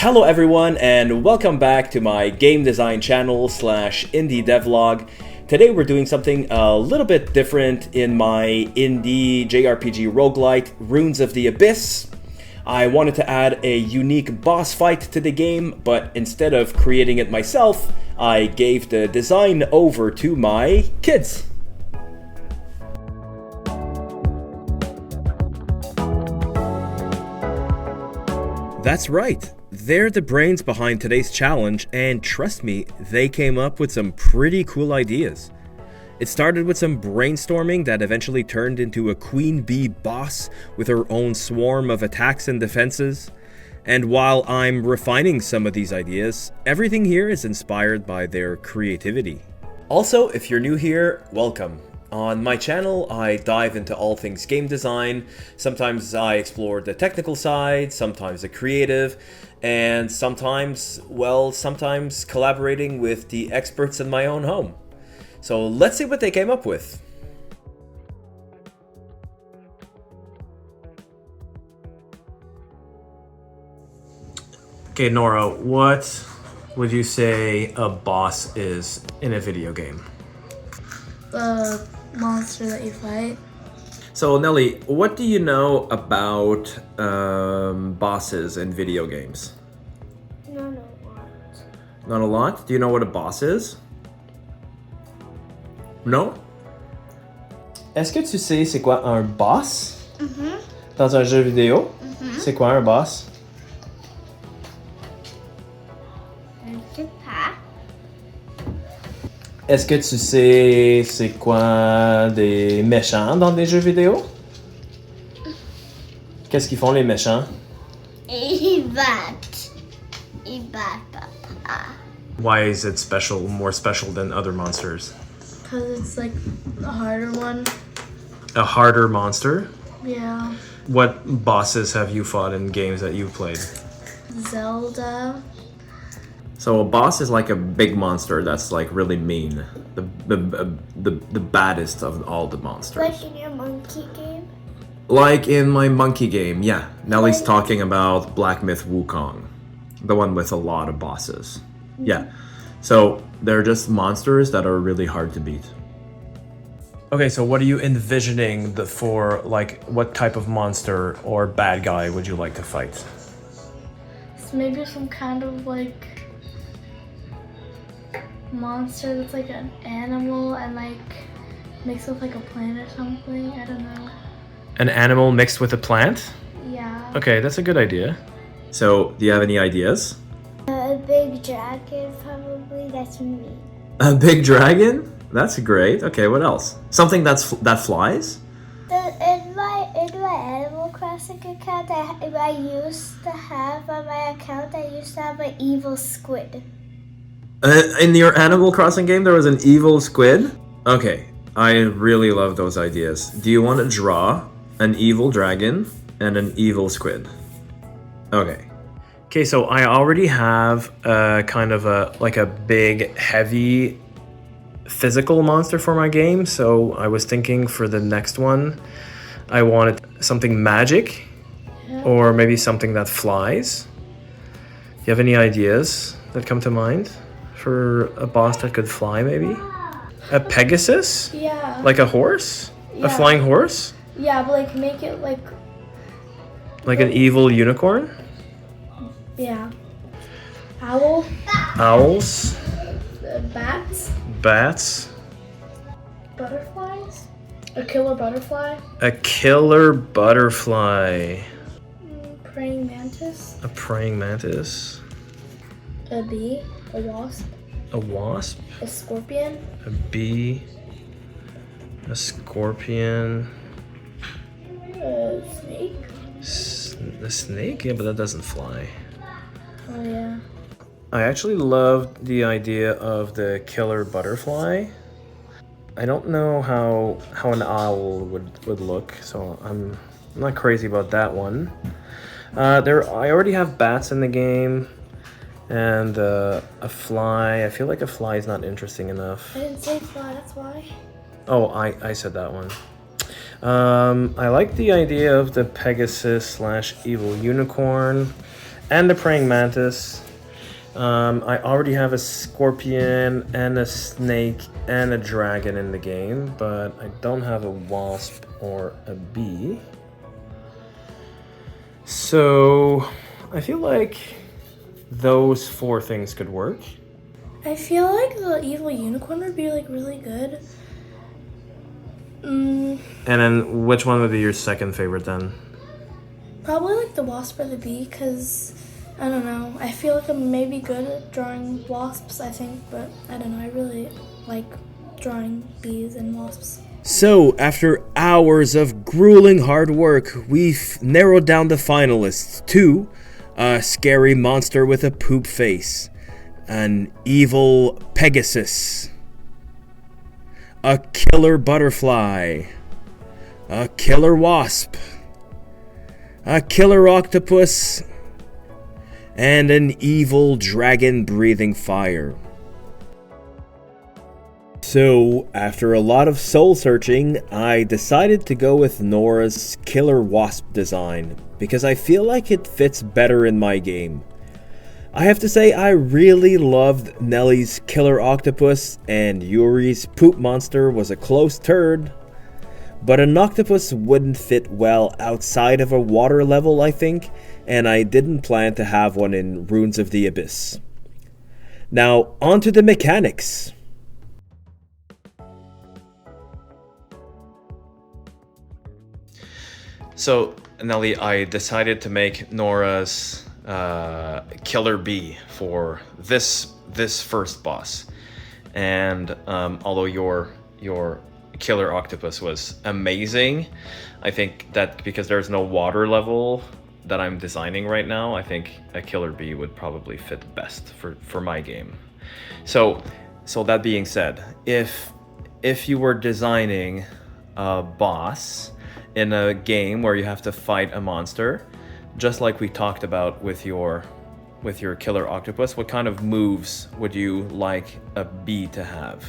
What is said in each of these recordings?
Hello everyone and welcome back to my game design channel / indie devlog. Today we're doing something a little bit different in my indie JRPG roguelite, Runes of the Abyss. I wanted to add a unique boss fight to the game, but instead of creating it myself, I gave the design over to my kids. That's right, they're the brains behind today's challenge, and trust me, they came up with some pretty cool ideas. It started with some brainstorming that eventually turned into a queen bee boss with her own swarm of attacks and defenses. And while I'm refining some of these ideas, everything here is inspired by their creativity. Also, if you're new here, welcome. On my channel, I dive into all things game design. Sometimes I explore the technical side, sometimes the creative, and sometimes collaborating with the experts in my own home. So let's see what they came up with. Okay, Nora, what would you say a boss is in a video game? The monster that you fight. So Nelly, what do you know about bosses in video games? Not a lot. Not a lot? Do you know what a boss is? Non? Est-ce que tu sais c'est quoi un boss? Dans un jeu vidéo? C'est quoi un boss? Je sais pas. Est-ce que tu sais c'est quoi des méchants dans des jeux vidéo? Qu'est-ce qu'ils font les méchants? Ils battent. Ils battent. Why is it special, more special than other monsters? Because it's like a harder one. A harder monster? Yeah. What bosses have you fought in games that you've played? Zelda. So a boss is like a big monster that's like really mean. The baddest of all the monsters. Like in your monkey game? Like in my monkey game, yeah. Nelly's talking about Black Myth Wukong. The one with a lot of bosses. Yeah. So they're just monsters that are really hard to beat. Okay, so what are you envisioning for, like, what type of monster or bad guy would you like to fight? So maybe some kind of like monster that's like an animal and like mixed with like a plant or something. I don't know. An animal mixed with a plant? Yeah. Okay, that's a good idea. So, do you have any ideas? A big dragon, probably. That's me. A big dragon? That's great. Okay, what else? Something that flies? In my Animal Crossing account, I used to have on my account. I used to have an evil squid. In your Animal Crossing game, there was an evil squid? Okay, I really love those ideas. Do you want to draw an evil dragon and an evil squid? Okay. Okay, so I already have kind of a big, heavy physical monster for my game. So I was thinking for the next one, I wanted something magic, or maybe something that flies. You have any ideas that come to mind for a boss that could fly, maybe? A Pegasus? Yeah. Like a horse? Yeah. A flying horse? Yeah, but like make it like. Like an evil unicorn? Yeah. Owl. Owls? Bats. Bats? Butterflies. A killer butterfly. A killer butterfly. Praying mantis. A praying mantis. A bee. A wasp. A wasp. A scorpion. A bee. A scorpion. A snake. A snake? Yeah, but that doesn't fly. Oh yeah. I actually love the idea of the killer butterfly. I don't know how an owl would look, so I'm not crazy about that one. I already have bats in the game, and a fly. I feel like a fly is not interesting enough. I didn't say fly. That's why. Oh, I said that one. I like the idea of the Pegasus / evil unicorn. and the praying mantis. I already have a scorpion and a snake and a dragon in the game, but I don't have a wasp or a bee. So I feel like those 4 things could work. I feel like the evil unicorn would be like really good. And then which one would be your second favorite then? Probably like the wasp or the bee, because I don't know. I feel like I'm maybe good at drawing wasps, I think, but I don't know. I really like drawing bees and wasps. So, after hours of grueling hard work, we've narrowed down the finalists to a scary monster with a poop face, an evil Pegasus, a killer butterfly, a killer wasp, a killer octopus, and an evil dragon breathing fire. So, after a lot of soul searching, I decided to go with Nora's killer wasp design because I feel like it fits better in my game. I have to say I really loved Nellie's killer octopus, and Yuri's poop monster was a close third. But an octopus wouldn't fit well outside of a water level, I think, and I didn't plan to have one in Runes of the Abyss. Now, on to the mechanics. So, Nelly, I decided to make Nora's killer bee for this first boss. And although your killer octopus was amazing, I think that because there's no water level that I'm designing right now, I think a killer bee would probably fit best for my game. So that being said, if you were designing a boss in a game where you have to fight a monster, just like we talked about with your killer octopus, what kind of moves would you like a bee to have?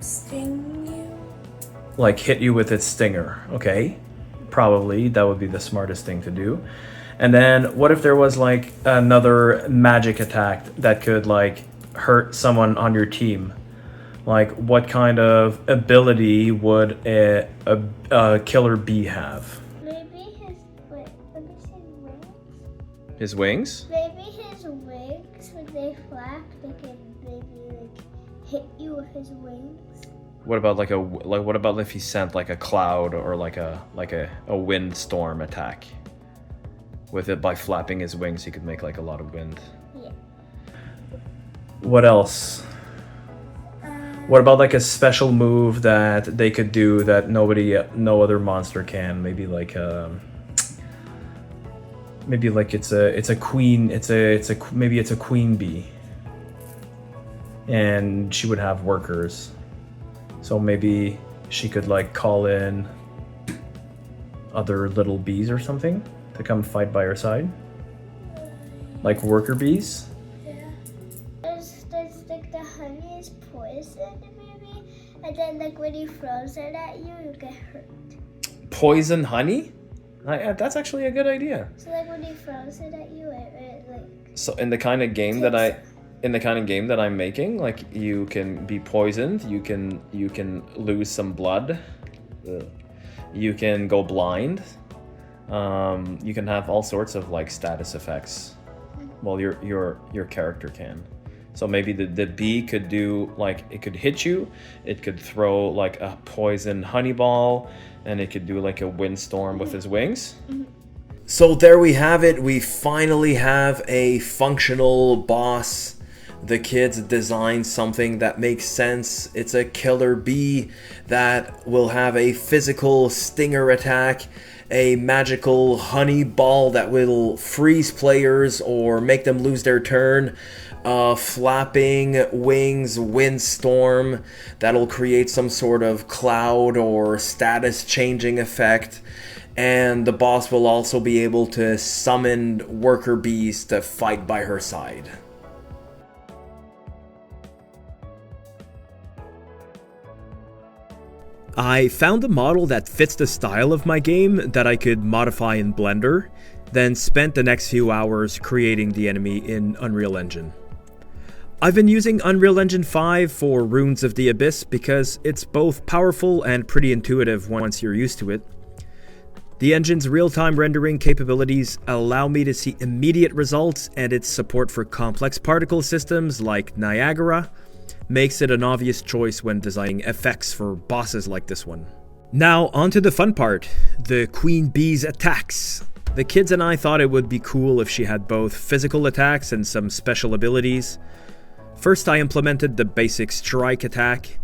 Sting you? Like hit you with its stinger, okay? Probably that would be the smartest thing to do. And then what if there was like another magic attack that could like hurt someone on your team? Like what kind of ability would a killer bee have? Maybe his wings. His wings? Maybe his wings, when they flap, they can maybe like hit you with his wings. What about what about if he sent like a cloud or like a windstorm attack? With it, by flapping his wings, he could make like a lot of wind. Yeah. What else? What about like a special move that they could do that no other monster can? Maybe like it's a queen. Maybe it's a queen bee, and she would have workers. So maybe she could like call in other little bees or something to come fight by her side, like worker bees. Yeah. There's like the honey is poison maybe, and then like when he throws it at you, you get hurt. Poison honey? That's actually a good idea. So like when he throws it at you, it like. So in the kind of game that I'm making, like you can be poisoned, you can lose some blood, you can go blind, you can have all sorts of like status effects. Well, your character can. So maybe the bee could do like, it could hit you, it could throw like a poison honey ball, and it could do like a windstorm with his wings. So there we have it. We finally have a functional boss. The kids designed something that makes sense. It's a killer bee that will have a physical stinger attack, a magical honey ball that will freeze players or make them lose their turn, flapping wings windstorm that'll create some sort of cloud or status changing effect. And the boss will also be able to summon worker bees to fight by her side. I found a model that fits the style of my game that I could modify in Blender, then spent the next few hours creating the enemy in Unreal Engine. I've been using Unreal Engine 5 for Runes of the Abyss because it's both powerful and pretty intuitive once you're used to it. The engine's real-time rendering capabilities allow me to see immediate results, and its support for complex particle systems like Niagara makes it an obvious choice when designing effects for bosses like this one. Now onto the fun part, the Queen Bee's attacks. The kids and I thought it would be cool if she had both physical attacks and some special abilities. First I implemented the basic strike attack,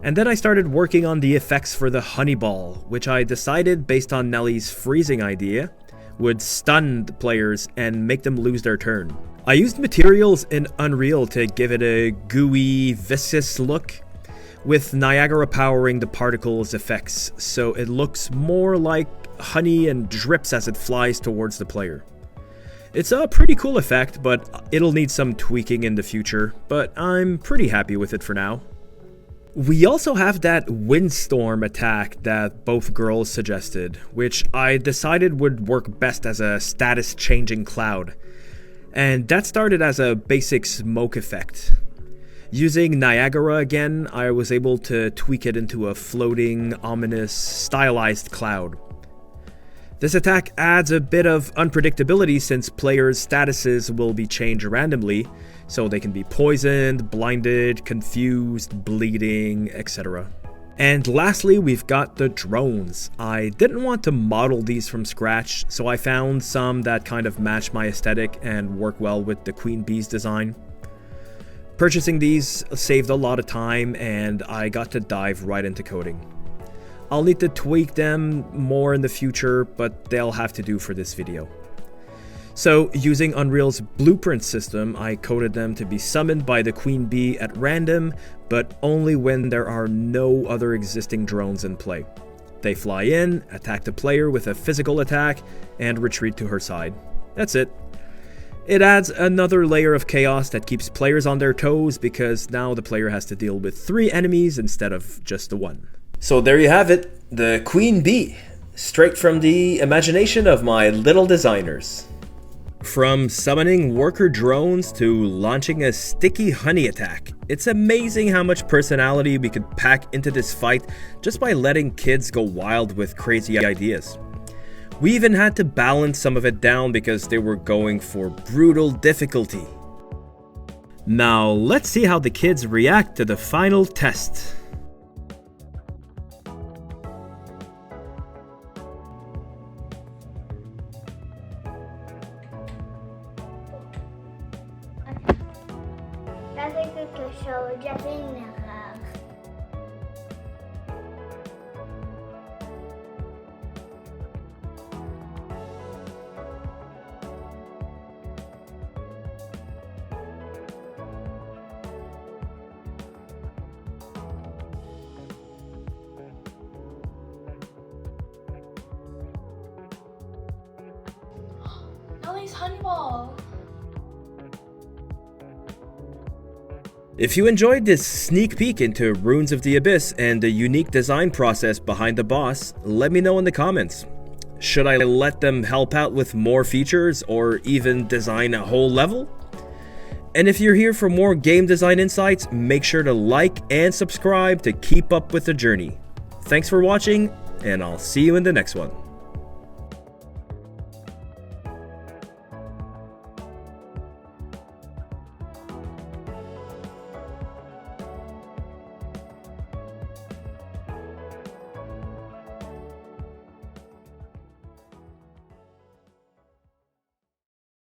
and then I started working on the effects for the honey ball, which I decided based on Nellie's freezing idea would stun the players and make them lose their turn. I used materials in Unreal to give it a gooey, viscous look, with Niagara powering the particles effects so it looks more like honey and drips as it flies towards the player. It's a pretty cool effect, but it'll need some tweaking in the future, but I'm pretty happy with it for now. We also have that windstorm attack that both girls suggested, which I decided would work best as a status changing cloud. And that started as a basic smoke effect. Using Niagara again, I was able to tweak it into a floating, ominous, stylized cloud. This attack adds a bit of unpredictability since players' statuses will be changed randomly, so they can be poisoned, blinded, confused, bleeding, etc. And lastly, we've got the drones. I didn't want to model these from scratch, so I found some that kind of match my aesthetic and work well with the Queen Bee's design. Purchasing these saved a lot of time, and I got to dive right into coding. I'll need to tweak them more in the future, but they'll have to do for this video. So, using Unreal's blueprint system, I coded them to be summoned by the Queen Bee at random, but only when there are no other existing drones in play. They fly in, attack the player with a physical attack, and retreat to her side. That's it. It adds another layer of chaos that keeps players on their toes because now the player has to deal with 3 enemies instead of just the 1. So there you have it, the Queen Bee, straight from the imagination of my little designers. From summoning worker drones to launching a sticky honey attack, it's amazing how much personality we could pack into this fight just by letting kids go wild with crazy ideas. We even had to balance some of it down because they were going for brutal difficulty. Now let's see how the kids react to the final test. Ellie's honey ball. If you enjoyed this sneak peek into Runes of the Abyss and the unique design process behind the boss, let me know in the comments. Should I let them help out with more features or even design a whole level? And if you're here for more game design insights, make sure to like and subscribe to keep up with the journey. Thanks for watching, and I'll see you in the next one.